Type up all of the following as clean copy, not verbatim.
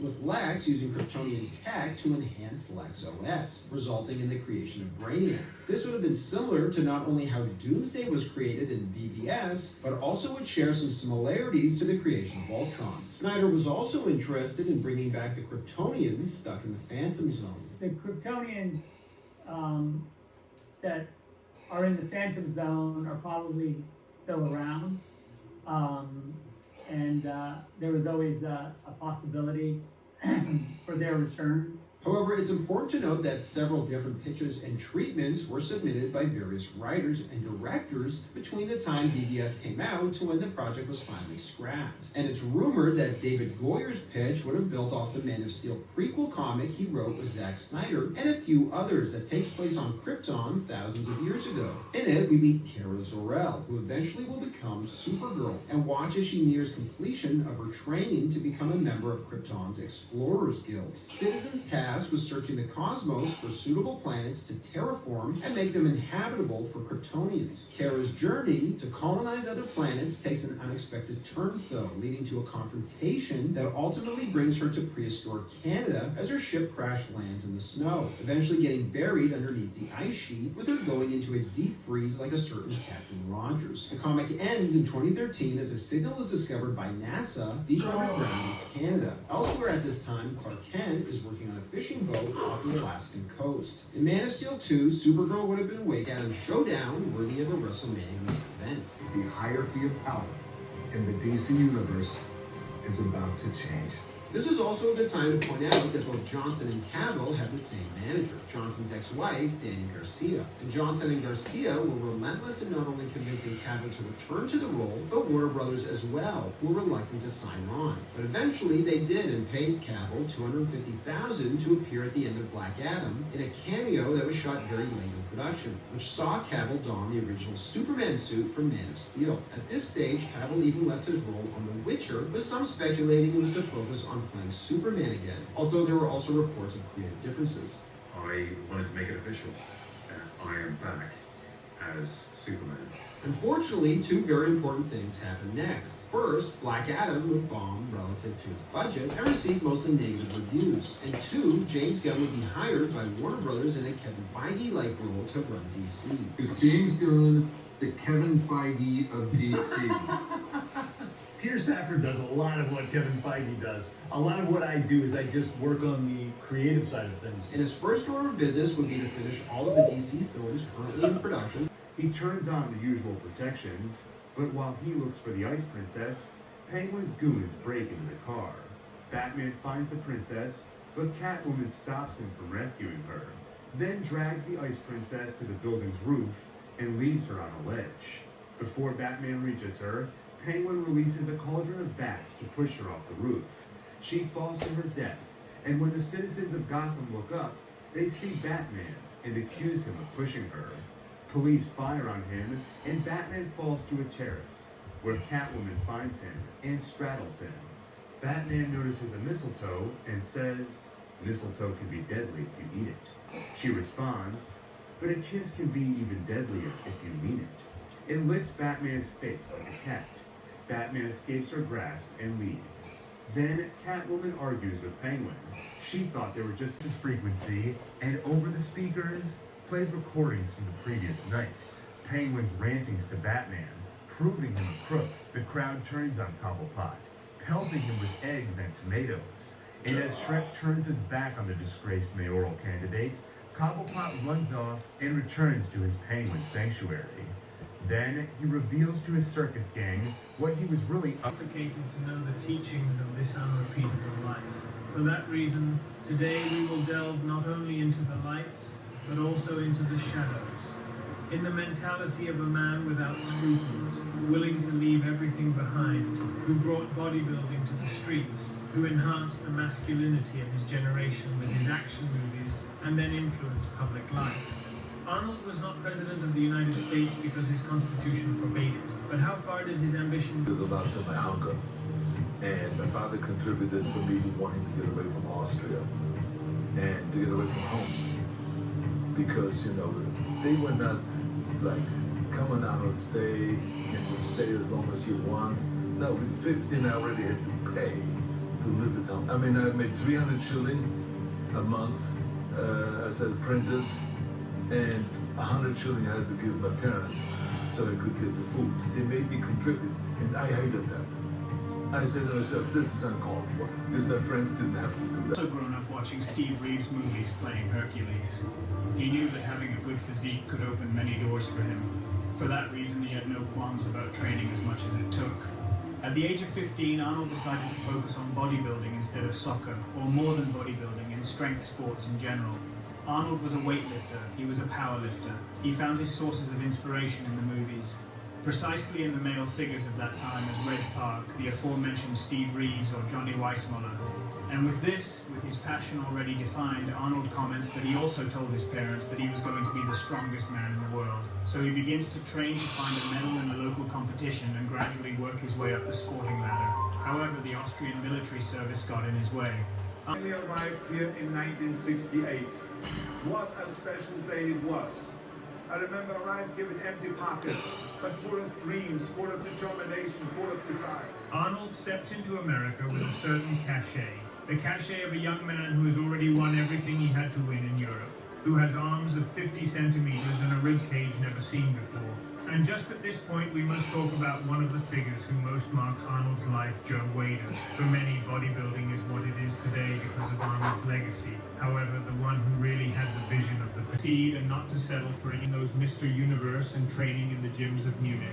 with Lex using Kryptonian tech to enhance Lex OS, resulting in the creation of Brainiac. This would have been similar to not only how Doomsday was created in BVS, but also would share some similarities to the creation of Ultron. Snyder was also interested in bringing back the Kryptonians stuck in the Phantom Zone. The Kryptonians that are in the Phantom Zone are probably still around. There was always a possibility for their return. However, it's important to note that several different pitches and treatments were submitted by various writers and directors between the time BVS came out to when the project was finally scrapped. And it's rumored that David Goyer's pitch would have built off the Man of Steel prequel comic he wrote with Zack Snyder and a few others that takes place on Krypton thousands of years ago. In it, we meet Kara Zor-El, who eventually will become Supergirl, and watch as she nears completion of her training to become a member of Krypton's Explorers Guild. Citizen's task was searching the cosmos for suitable planets to terraform and make them inhabitable for Kryptonians. Kara's journey to colonize other planets takes an unexpected turn, though, leading to a confrontation that ultimately brings her to prehistoric Canada as her ship crash lands in the snow, eventually getting buried underneath the ice sheet, with her going into a deep freeze like a certain Captain Rogers. The comic ends in 2013 as a signal is discovered by NASA deep underground in Canada. Elsewhere at this time, Clark Kent is working on a fishing boat off the Alaskan coast. In Man of Steel 2, Supergirl would have been awake at a showdown worthy of a WrestleMania main event. The hierarchy of power in the DC universe is about to change. This is also a good time to point out that both Johnson and Cavill have the same manager, Johnson's ex-wife, Dani Garcia. And Johnson and Garcia were relentless in not only convincing Cavill to return to the role, but Warner Brothers as well, who were reluctant to sign on. But eventually they did and paid Cavill $250,000 to appear at the end of Black Adam in a cameo that was shot very late in production, which saw Cavill don the original Superman suit from Man of Steel. At this stage, Cavill even left his role on The Witcher, with some speculating it was to focus on playing Superman again, although there were also reports of creative differences. I wanted to make it official. I am back as Superman. Unfortunately, two very important things happened next. First, Black Adam would bomb relative to its budget and receive mostly negative reviews. And two, James Gunn would be hired by Warner Brothers in a Kevin Feige-like role to run DC. Is James Gunn the Kevin Feige of DC? Peter Safran does a lot of what Kevin Feige does. A lot of what I do is I just work on the creative side of things. And his first order of business would be to finish all of the DC films currently in production. He turns on the usual protections, but while he looks for the Ice Princess, Penguin's goons break into the car. Batman finds the princess, but Catwoman stops him from rescuing her, then drags the Ice Princess to the building's roof and leaves her on a ledge. Before Batman reaches her, Penguin releases a cauldron of bats to push her off the roof. She falls to her death, and when the citizens of Gotham look up, they see Batman and accuse him of pushing her. Police fire on him, and Batman falls to a terrace, where Catwoman finds him and straddles him. Batman notices a mistletoe and says, "Mistletoe can be deadly if you eat it." She responds, "But a kiss can be even deadlier if you mean it." It licks Batman's face like a cat. Batman escapes her grasp and leaves. Then Catwoman argues with Penguin. She thought they were just his frequency, and over the speakers plays recordings from the previous night. Penguin's rantings to Batman, proving him a crook. The crowd turns on Cobblepot, pelting him with eggs and tomatoes. And as Shrek turns his back on the disgraced mayoral candidate, Cobblepot runs off and returns to his Penguin sanctuary. Then he reveals to his circus gang what he was really complicated to know the teachings of this unrepeatable life. For that reason, today we will delve not only into the lights, but also into the shadows. In the mentality of a man without scruples, willing to leave everything behind, who brought bodybuilding to the streets, who enhanced the masculinity of his generation with his action movies, and then influenced public life. Arnold was not president of the United States because his constitution forbade it. But how far did his ambition go? About my hunger, and my father contributed for me wanting to get away from Austria and to get away from home, because they were not like, come on Arnold, stay, can you stay as long as you want? No, with 15 I already had to pay to live at home. I mean, I made 300 shilling a month as an apprentice, and 100 shilling I had to give my parents so I could get the food. They made me contribute, and I hated that. I said to myself, this is uncalled for, because my friends didn't have to do that. Also grown up watching Steve Reeves movies playing Hercules. He knew that having a good physique could open many doors for him. For that reason, he had no qualms about training as much as it took. At the age of 15, Arnold decided to focus on bodybuilding instead of soccer, or more than bodybuilding, in strength sports in general. Arnold was a weightlifter, he was a powerlifter. He found his sources of inspiration in the movies. Precisely in the male figures of that time as Reg Park, the aforementioned Steve Reeves or Johnny Weissmuller. And with his passion already defined, Arnold comments that he also told his parents that he was going to be the strongest man in the world. So he begins to train to find a medal in the local competition and gradually work his way up the sporting ladder. However, the Austrian military service got in his way. I arrived here in 1968. What a special day it was. I remember arrived here with empty pockets, but full of dreams, full of determination, full of desire. Arnold steps into America with a certain cachet. The cachet of a young man who has already won everything he had to win in Europe, who has arms of 50 centimeters and a rib cage never seen before. And just at this point, we must talk about one of the figures who most marked Arnold's life, Joe Wader. For many, bodybuilding is what it is today because of Arnold's legacy. However, the one who really had the vision of the proceed and not to settle for any of those Mr. Universe and training in the gyms of Munich.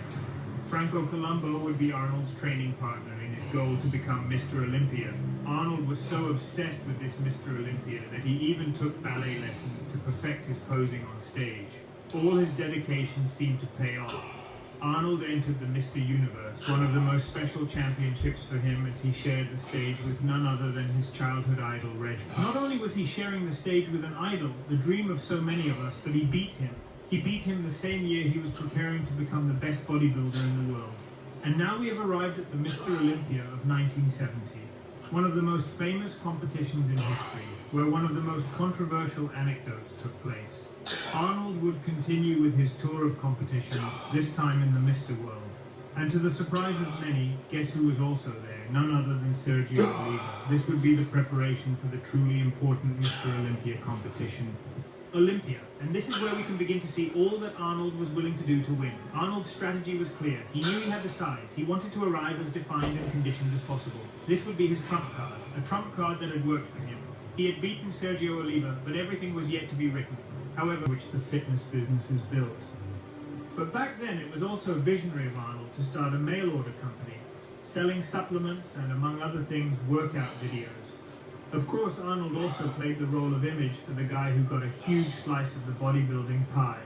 Franco Columbu would be Arnold's training partner in his goal to become Mr. Olympia. Arnold was so obsessed with this Mr. Olympia that he even took ballet lessons to perfect his posing on stage. All his dedication seemed to pay off. Arnold entered the Mr. Universe, one of the most special championships for him, as he shared the stage with none other than his childhood idol, Reg. Not only was he sharing the stage with an idol, the dream of so many of us, but he beat him. He beat him the same year he was preparing to become the best bodybuilder in the world. And now we have arrived at the Mr. Olympia of 1970, one of the most famous competitions in history, where one of the most controversial anecdotes took place. Arnold would continue with his tour of competitions, this time in the Mr. world. And to the surprise of many, guess who was also there? None other than Sergio Oliva. This would be the preparation for the truly important Mr. Olympia competition. Olympia. And this is where we can begin to see all that Arnold was willing to do to win. Arnold's strategy was clear. He knew he had the size. He wanted to arrive as defined and conditioned as possible. This would be his trump card, a trump card that had worked for him. He had beaten Sergio Oliva, but everything was yet to be written. However, which the fitness business is built. But back then, it was also visionary of Arnold to start a mail order company, selling supplements and, among other things, workout videos. Of course, Arnold also played the role of image for the guy who got a huge slice of the bodybuilding pie.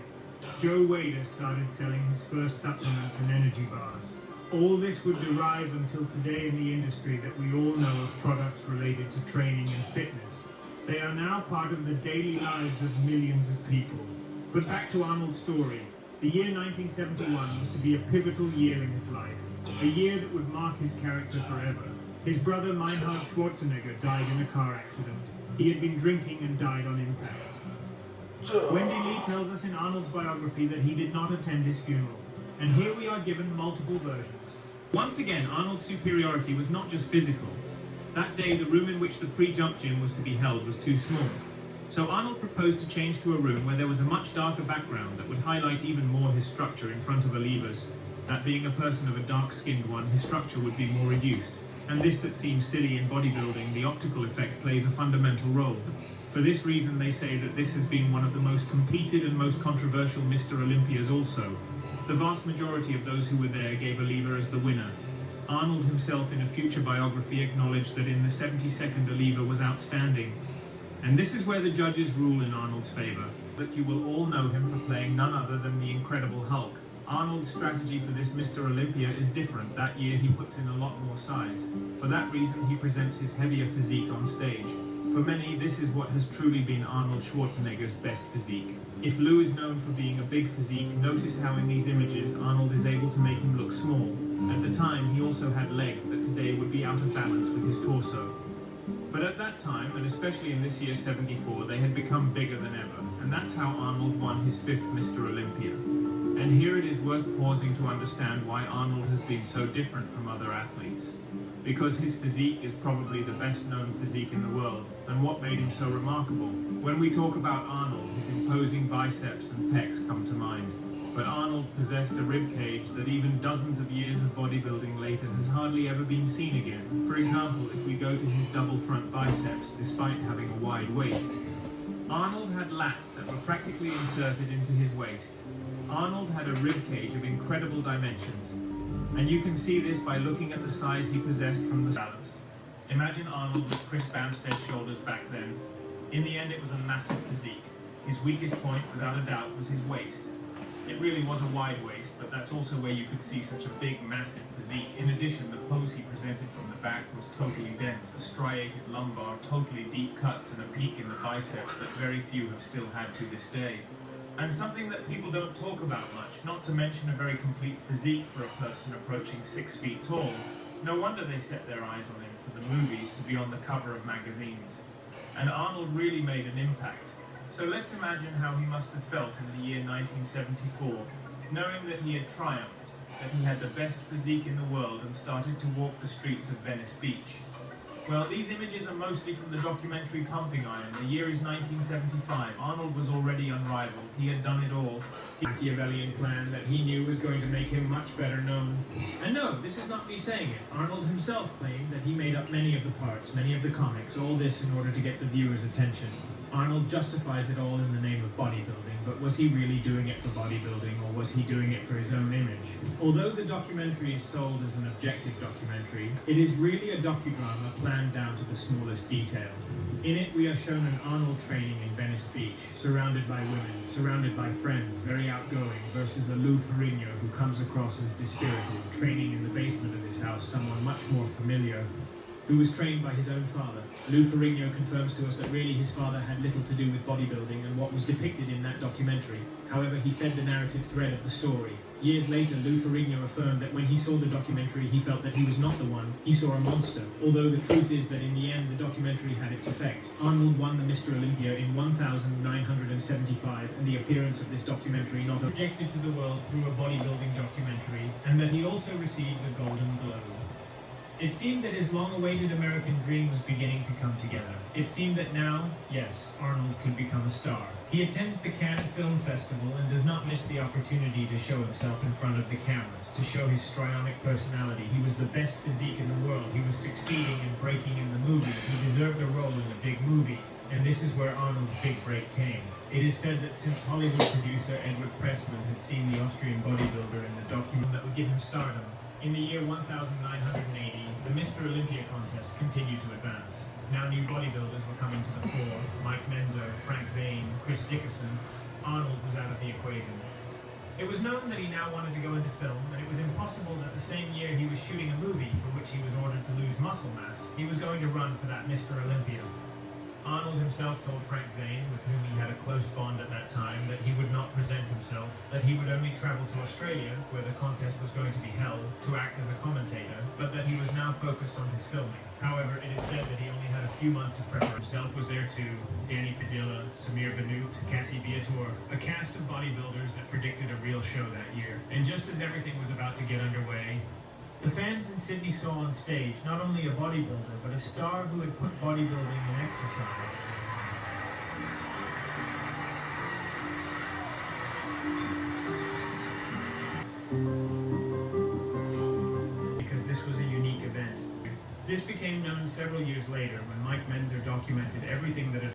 Joe Wader started selling his first supplements and energy bars. All this would derive until today in the industry that we all know of products related to training and fitness. They are now part of the daily lives of millions of people. But back to Arnold's story. The year 1971 was to be a pivotal year in his life, a year that would mark his character forever. His brother Meinhard Schwarzenegger died in a car accident. He had been drinking and died on impact. Wendy Lee tells us in Arnold's biography that he did not attend his funeral. And here we are given multiple versions. Once again, Arnold's superiority was not just physical. That day, the room in which the pre-jump gym was to be held was too small. So Arnold proposed to change to a room where there was a much darker background that would highlight even more his structure in front of Oliva's. That being a person of a dark-skinned one, his structure would be more reduced. And this that seems silly in bodybuilding, the optical effect plays a fundamental role. For this reason, they say that this has been one of the most competed and most controversial Mr. Olympias also. The vast majority of those who were there gave Oliva as the winner. Arnold himself in a future biography acknowledged that in the 72nd Oliva was outstanding. And this is where the judges rule in Arnold's favor, that you will all know him for playing none other than the Incredible Hulk. Arnold's strategy for this Mr. Olympia is different. That year he puts in a lot more size. For that reason he presents his heavier physique on stage. For many, this is what has truly been Arnold Schwarzenegger's best physique. If Lou is known for being a big physique, notice how in these images Arnold is able to make him look small. At the time, he also had legs that today would be out of balance with his torso. But at that time, and especially in this year 74, they had become bigger than ever, and that's how Arnold won his 5th Mr. Olympia. And here it is worth pausing to understand why Arnold has been so different from other athletes. because his physique is probably the best known physique in the world, and what made him so remarkable. When we talk about Arnold, his imposing biceps and pecs come to mind. But Arnold possessed a rib cage that even dozens of years of bodybuilding later has hardly ever been seen again. For example, if we go to his double front biceps, despite having a wide waist, Arnold had lats that were practically inserted into his waist. Arnold had a rib cage of incredible dimensions, and you can see this by looking at the size he possessed from the balance. Imagine Arnold with Chris Bamstead's shoulders back then. In the end, it was a massive physique. His weakest point, without a doubt, was his waist. It really was a wide waist, but that's also where you could see such a big, massive physique. In addition, the pose he presented from the back was totally dense, a striated lumbar, totally deep cuts, and a peak in the biceps that very few have still had to this day. And something that people don't talk about much, not to mention a very complete physique for a person approaching 6 feet tall. No wonder they set their eyes on him for the movies, to be on the cover of magazines. And Arnold really made an impact. So let's imagine how he must have felt in the year 1974, knowing that he had triumphed, that he had the best physique in the world and started to walk the streets of Venice Beach. Well, these images are mostly from the documentary Pumping Iron. The year is 1975. Arnold was already unrivaled. He had done it all. The Machiavellian plan that he knew was going to make him much better known. And no, this is not me saying it. Arnold himself claimed that he made up many of the parts, many of the comics, all this in order to get the viewer's attention. Arnold justifies it all in the name of bodybuilding, but was he really doing it for bodybuilding, or was he doing it for his own image? Although the documentary is sold as an objective documentary, it is really a docudrama planned down to the smallest detail. In it, we are shown an Arnold training in Venice Beach, surrounded by women, surrounded by friends, very outgoing, versus a Lou Ferrigno who comes across as dispirited, training in the basement of his house, someone much more familiar, who was trained by his own father. Lou Ferrigno confirms to us that really his father had little to do with bodybuilding and what was depicted in that documentary. However, he fed the narrative thread of the story. Years later, Lou Ferrigno affirmed that when he saw the documentary, he felt that he was not the one, he saw a monster. Although the truth is that in the end, the documentary had its effect. Arnold won the Mr. Olympia in 1975, and the appearance of this documentary not projected to the world through a bodybuilding documentary, and that he also receives a Golden Globe. It seemed that his long-awaited American dream was beginning to come together. It seemed that now, yes, Arnold could become a star. He attends the Cannes Film Festival and does not miss the opportunity to show himself in front of the cameras, to show his strionic personality. He was the best physique in the world. He was succeeding and breaking in the movies. He deserved a role in a big movie. And this is where Arnold's big break came. It is said that since Hollywood producer Edward Pressman had seen the Austrian bodybuilder in the document that would give him stardom, in the year 1980, the Mr. Olympia contest continued to advance. Now new bodybuilders were coming to the fore. Mike Menzer, Frank Zane, Chris Dickerson. Arnold was out of the equation. It was known that he now wanted to go into film, and it was impossible that the same year he was shooting a movie for which he was ordered to lose muscle mass, he was going to run for that Mr. Olympia. Arnold himself told Frank Zane, with whom he had a close bond at that time, that he would not present himself, that he would only travel to Australia, where the contest was going to be held, to act as a commentator, but that he was now focused on his filming. However, it is said that he only had a few months of preparation. Himself was there too, Danny Padilla, Samir Bannout, Cassie Viator, a cast of bodybuilders that predicted a real show that year. And just as everything was about to get underway, the fans in Sydney saw on stage not only a bodybuilder, but a star who had put bodybuilding in exercise. Because this was a unique event. This became known several years later when Mike Menzer documented everything that had